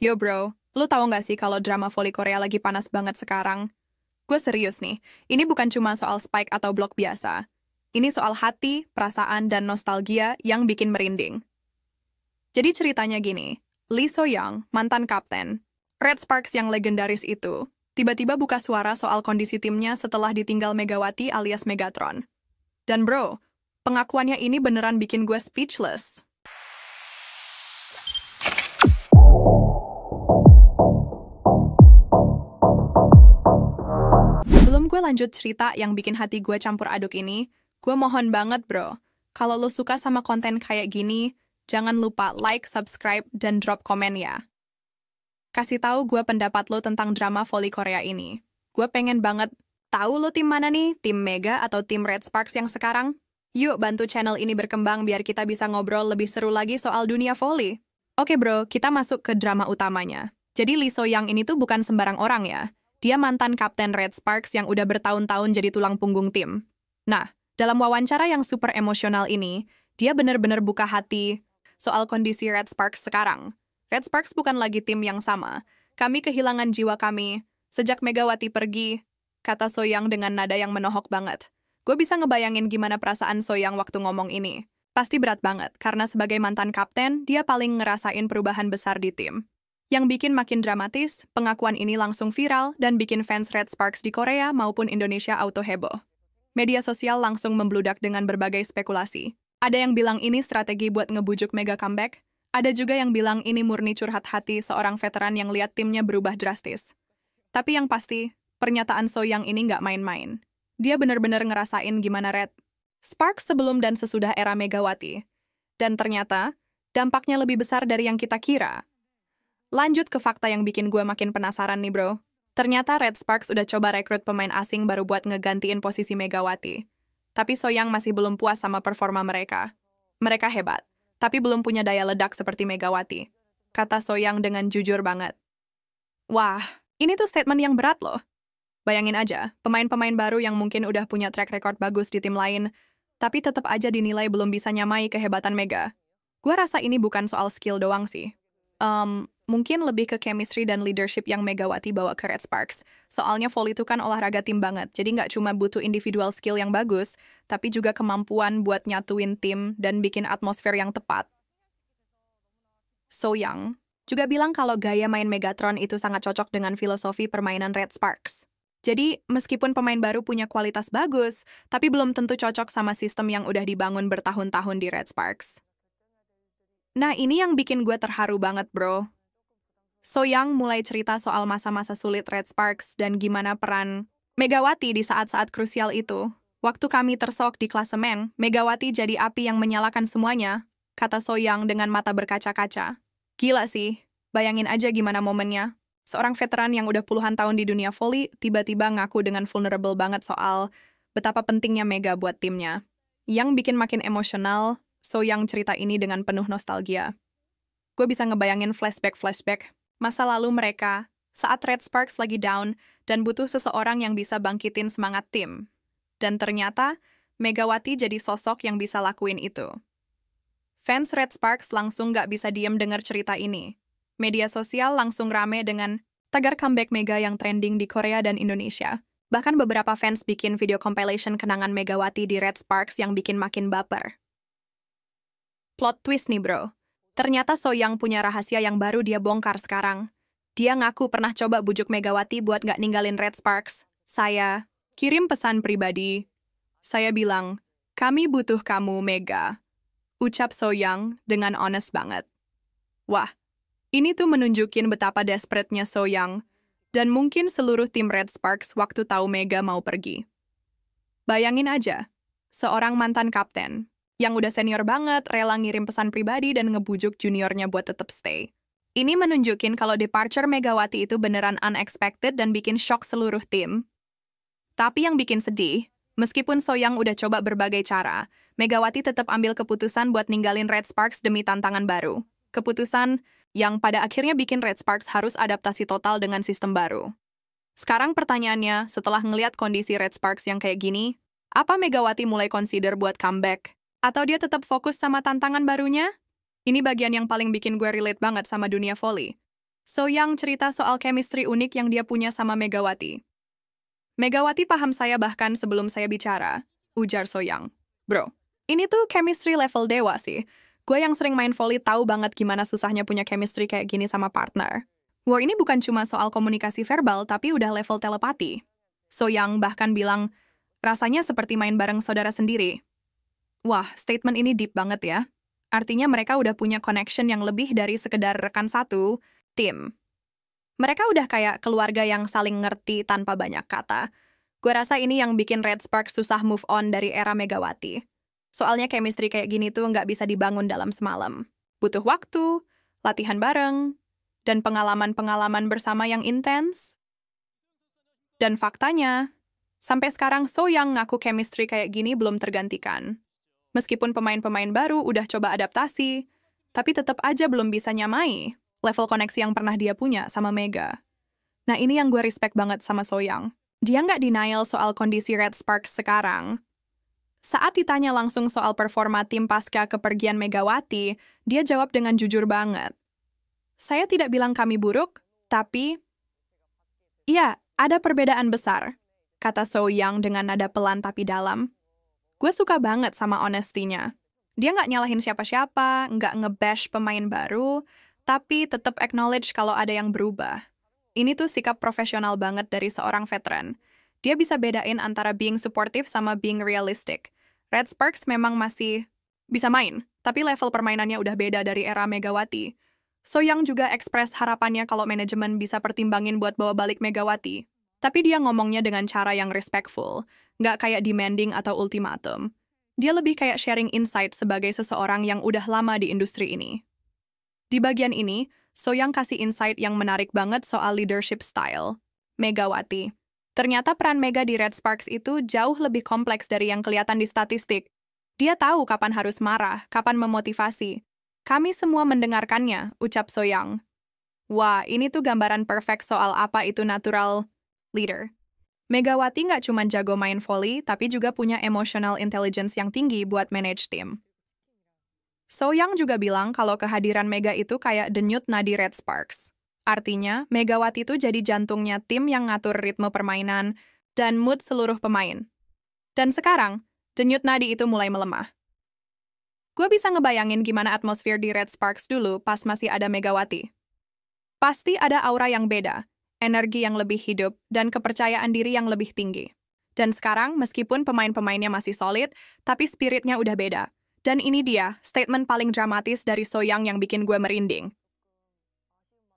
Yo bro, lu tahu nggak sih kalau drama voli Korea lagi panas banget sekarang? Gue serius nih, ini bukan cuma soal spike atau blok biasa. Ini soal hati, perasaan, dan nostalgia yang bikin merinding. Jadi ceritanya gini, Lee So-young, mantan kapten, Red Sparks yang legendaris itu, tiba-tiba buka suara soal kondisi timnya setelah ditinggal Megawati alias Megatron. Dan bro, pengakuannya ini beneran bikin gue speechless. Sebelum gue lanjut cerita yang bikin hati gue campur aduk ini, gue mohon banget bro, kalau lo suka sama konten kayak gini, jangan lupa like, subscribe, dan drop komen ya. Kasih tahu gue pendapat lo tentang drama voli Korea ini. Gue pengen banget tahu lo tim mana nih, tim Mega atau tim Red Sparks yang sekarang? Yuk bantu channel ini berkembang biar kita bisa ngobrol lebih seru lagi soal dunia voli. Oke bro, kita masuk ke drama utamanya. Jadi Lee So-young ini tuh bukan sembarang orang ya. Dia mantan kapten Red Sparks yang udah bertahun-tahun jadi tulang punggung tim. Nah, dalam wawancara yang super emosional ini, dia bener-bener buka hati soal kondisi Red Sparks sekarang. Red Sparks bukan lagi tim yang sama. Kami kehilangan jiwa kami. Sejak Megawati pergi, kata So-young dengan nada yang menohok banget. Gue bisa ngebayangin gimana perasaan So-young waktu ngomong ini. Pasti berat banget, karena sebagai mantan kapten, dia paling ngerasain perubahan besar di tim. Yang bikin makin dramatis, pengakuan ini langsung viral dan bikin fans Red Sparks di Korea maupun Indonesia auto heboh. Media sosial langsung membludak dengan berbagai spekulasi. Ada yang bilang ini strategi buat ngebujuk mega comeback, ada juga yang bilang ini murni curhat hati seorang veteran yang lihat timnya berubah drastis. Tapi yang pasti, pernyataan So-young ini nggak main-main. Dia benar-benar ngerasain gimana Red Sparks sebelum dan sesudah era Megawati. Dan ternyata, dampaknya lebih besar dari yang kita kira. Lanjut ke fakta yang bikin gue makin penasaran nih bro. Ternyata Red Sparks udah coba rekrut pemain asing baru buat ngegantiin posisi Megawati. Tapi So-young masih belum puas sama performa mereka. Mereka hebat, tapi belum punya daya ledak seperti Megawati. Kata So-young dengan jujur banget. Wah, ini tuh statement yang berat loh. Bayangin aja, pemain-pemain baru yang mungkin udah punya track record bagus di tim lain, tapi tetap aja dinilai belum bisa nyamai kehebatan Mega. Gue rasa ini bukan soal skill doang sih. Mungkin lebih ke chemistry dan leadership yang Megawati bawa ke Red Sparks. Soalnya voli itu kan olahraga tim banget, jadi nggak cuma butuh individual skill yang bagus, tapi juga kemampuan buat nyatuin tim dan bikin atmosfer yang tepat. So-young juga bilang kalau gaya main Megatron itu sangat cocok dengan filosofi permainan Red Sparks. Jadi, meskipun pemain baru punya kualitas bagus, tapi belum tentu cocok sama sistem yang udah dibangun bertahun-tahun di Red Sparks. Nah, ini yang bikin gue terharu banget, bro. So-young mulai cerita soal masa-masa sulit Red Sparks dan gimana peran Megawati di saat-saat krusial itu. Waktu kami tersok di klasemen, Megawati jadi api yang menyalakan semuanya, kata So-young dengan mata berkaca-kaca. Gila sih, bayangin aja gimana momennya. Seorang veteran yang udah puluhan tahun di dunia voli tiba-tiba ngaku dengan vulnerable banget soal betapa pentingnya Mega buat timnya. Yang bikin makin emosional, So-young cerita ini dengan penuh nostalgia. Gue bisa ngebayangin flashback masa lalu mereka saat Red Sparks lagi down dan butuh seseorang yang bisa bangkitin semangat tim. Dan ternyata, Megawati jadi sosok yang bisa lakuin itu. Fans Red Sparks langsung gak bisa diem denger cerita ini. Media sosial langsung rame dengan tagar comeback Mega yang trending di Korea dan Indonesia. Bahkan beberapa fans bikin video compilation kenangan Megawati di Red Sparks yang bikin makin baper. Plot twist nih bro. Ternyata So-young punya rahasia yang baru dia bongkar sekarang. Dia ngaku pernah coba bujuk Megawati buat gak ninggalin Red Sparks. Saya kirim pesan pribadi. Saya bilang, kami butuh kamu, Mega. Ucap So-young dengan honest banget. Wah, ini tuh menunjukin betapa desperate-nya So-young dan mungkin seluruh tim Red Sparks waktu tahu Mega mau pergi. Bayangin aja, seorang mantan kapten yang udah senior banget, rela ngirim pesan pribadi dan ngebujuk juniornya buat tetap stay. Ini menunjukin kalau departure Megawati itu beneran unexpected dan bikin shock seluruh tim. Tapi yang bikin sedih, meskipun So-young udah coba berbagai cara, Megawati tetap ambil keputusan buat ninggalin Red Sparks demi tantangan baru. Keputusan yang pada akhirnya bikin Red Sparks harus adaptasi total dengan sistem baru. Sekarang pertanyaannya, setelah ngeliat kondisi Red Sparks yang kayak gini, apa Megawati mulai consider buat comeback? Atau dia tetap fokus sama tantangan barunya? Ini bagian yang paling bikin gue relate banget sama dunia voli. Soyoung cerita soal chemistry unik yang dia punya sama Megawati. Megawati paham saya bahkan sebelum saya bicara, ujar Soyoung. Bro, ini tuh chemistry level dewa sih. Gue yang sering main volley tahu banget gimana susahnya punya chemistry kayak gini sama partner. Wah, ini bukan cuma soal komunikasi verbal, tapi udah level telepati. Soyoung bahkan bilang, rasanya seperti main bareng saudara sendiri. Wah, statement ini deep banget ya. Artinya mereka udah punya connection yang lebih dari sekedar rekan satu, tim. Mereka udah kayak keluarga yang saling ngerti tanpa banyak kata. Gue rasa ini yang bikin Red Sparks susah move on dari era Megawati. Soalnya chemistry kayak gini tuh nggak bisa dibangun dalam semalam. Butuh waktu, latihan bareng, dan pengalaman-pengalaman bersama yang intens. Dan faktanya, sampai sekarang Soyoung ngaku chemistry kayak gini belum tergantikan. Meskipun pemain-pemain baru udah coba adaptasi, tapi tetap aja belum bisa nyamai level koneksi yang pernah dia punya sama Mega. Nah, ini yang gue respect banget sama Soyoung. Dia nggak denial soal kondisi Red Sparks sekarang. Saat ditanya langsung soal performa tim pasca kepergian Megawati, dia jawab dengan jujur banget. Saya tidak bilang kami buruk, tapi... Iya, ada perbedaan besar, kata Soyoung dengan nada pelan tapi dalam. Gue suka banget sama honesty-nya. Dia nggak nyalahin siapa-siapa, nggak nge-bash pemain baru, tapi tetap acknowledge kalau ada yang berubah. Ini tuh sikap profesional banget dari seorang veteran. Dia bisa bedain antara being supportive sama being realistic. Red Sparks memang masih bisa main, tapi level permainannya udah beda dari era Megawati. Soyoung juga express harapannya kalau manajemen bisa pertimbangin buat bawa balik Megawati. Tapi dia ngomongnya dengan cara yang respectful, nggak kayak demanding atau ultimatum. Dia lebih kayak sharing insight sebagai seseorang yang udah lama di industri ini. Di bagian ini, Soyoung kasih insight yang menarik banget soal leadership style. Megawati. Ternyata peran Mega di Red Sparks itu jauh lebih kompleks dari yang kelihatan di statistik. Dia tahu kapan harus marah, kapan memotivasi. Kami semua mendengarkannya, ucap Soyoung. Wah, ini tuh gambaran perfect soal apa itu natural leader. Megawati nggak cuma jago main volley, tapi juga punya emotional intelligence yang tinggi buat manage tim. Soyoung juga bilang kalau kehadiran Mega itu kayak denyut nadi Red Sparks. Artinya, Megawati itu jadi jantungnya tim yang ngatur ritme permainan dan mood seluruh pemain. Dan sekarang, denyut nadi itu mulai melemah. Gue bisa ngebayangin gimana atmosfer di Red Sparks dulu pas masih ada Megawati. Pasti ada aura yang beda, energi yang lebih hidup, dan kepercayaan diri yang lebih tinggi. Dan sekarang, meskipun pemain-pemainnya masih solid, tapi spiritnya udah beda. Dan ini dia, statement paling dramatis dari Soyoung yang bikin gue merinding.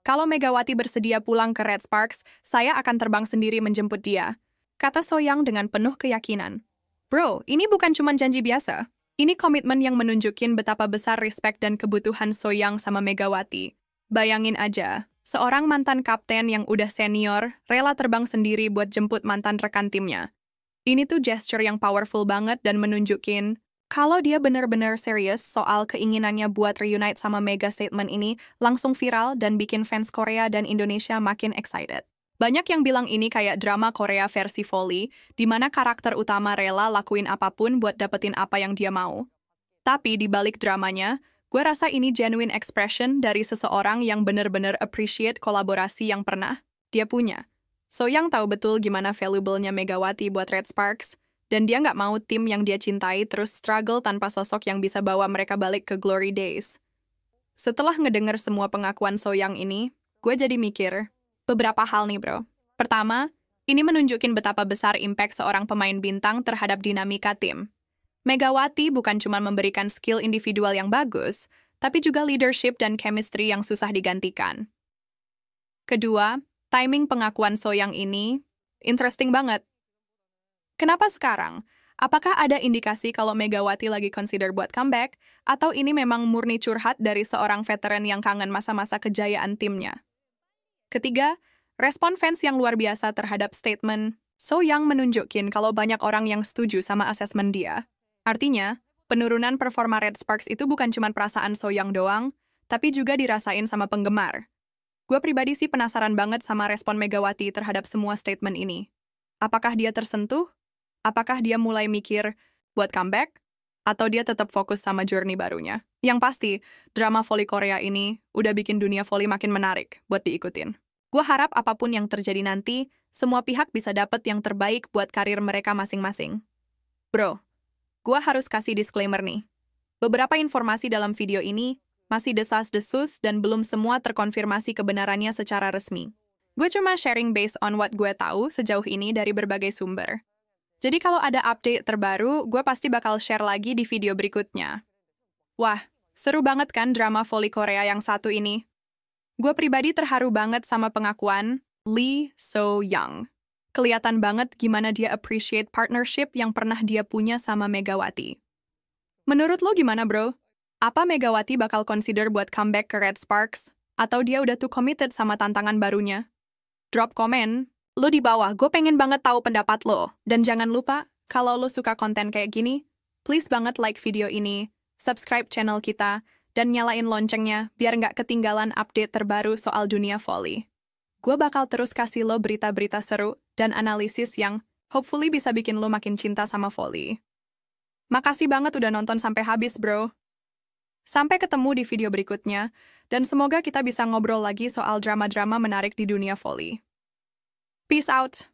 Kalau Megawati bersedia pulang ke Red Sparks, saya akan terbang sendiri menjemput dia, kata Soyoung dengan penuh keyakinan. Bro, ini bukan cuma janji biasa. Ini komitmen yang menunjukin betapa besar respect dan kebutuhan Soyoung sama Megawati. Bayangin aja, seorang mantan kapten yang udah senior, rela terbang sendiri buat jemput mantan rekan timnya. Ini tuh gesture yang powerful banget dan menunjukin kalau dia benar-benar serius soal keinginannya buat reunite sama Mega. Statement ini langsung viral dan bikin fans Korea dan Indonesia makin excited. Banyak yang bilang ini kayak drama Korea versi volley, di mana karakter utama rela lakuin apapun buat dapetin apa yang dia mau. Tapi di balik dramanya, gue rasa ini genuine expression dari seseorang yang benar-benar appreciate kolaborasi yang pernah dia punya. Soyoung tahu betul gimana valuable-nya Megawati buat Red Sparks, dan dia nggak mau tim yang dia cintai terus struggle tanpa sosok yang bisa bawa mereka balik ke glory days. Setelah ngedenger semua pengakuan Soyoung ini, gue jadi mikir beberapa hal nih bro. Pertama, ini menunjukin betapa besar impact seorang pemain bintang terhadap dinamika tim. Megawati bukan cuma memberikan skill individual yang bagus, tapi juga leadership dan chemistry yang susah digantikan. Kedua, timing pengakuan Soyoung ini interesting banget. Kenapa sekarang? Apakah ada indikasi kalau Megawati lagi consider buat comeback, atau ini memang murni curhat dari seorang veteran yang kangen masa-masa kejayaan timnya? Ketiga, respon fans yang luar biasa terhadap statement Soyoung menunjukin kalau banyak orang yang setuju sama asesmen dia. Artinya, penurunan performa Red Sparks itu bukan cuma perasaan Soyoung doang, tapi juga dirasain sama penggemar. Gue pribadi sih penasaran banget sama respon Megawati terhadap semua statement ini. Apakah dia tersentuh? Apakah dia mulai mikir buat comeback? Atau dia tetap fokus sama journey barunya? Yang pasti, drama voli Korea ini udah bikin dunia voli makin menarik buat diikutin. Gue harap apapun yang terjadi nanti, semua pihak bisa dapet yang terbaik buat karir mereka masing-masing. Bro, gue harus kasih disclaimer nih. Beberapa informasi dalam video ini masih desas-desus dan belum semua terkonfirmasi kebenarannya secara resmi. Gue cuma sharing based on what gue tahu sejauh ini dari berbagai sumber. Jadi kalau ada update terbaru, gue pasti bakal share lagi di video berikutnya. Wah, seru banget kan drama voli Korea yang satu ini? Gue pribadi terharu banget sama pengakuan Lee So-young. Kelihatan banget gimana dia appreciate partnership yang pernah dia punya sama Megawati. Menurut lo gimana, bro? Apa Megawati bakal consider buat comeback ke Red Sparks? Atau dia udah too committed sama tantangan barunya? Drop komen lo di bawah, gue pengen banget tahu pendapat lo. Dan jangan lupa, kalau lo suka konten kayak gini, please banget like video ini, subscribe channel kita, dan nyalain loncengnya biar nggak ketinggalan update terbaru soal dunia volley. Gue bakal terus kasih lo berita-berita seru dan analisis yang hopefully bisa bikin lo makin cinta sama volley. Makasih banget udah nonton sampai habis, bro. Sampai ketemu di video berikutnya, dan semoga kita bisa ngobrol lagi soal drama-drama menarik di dunia volley. Peace out.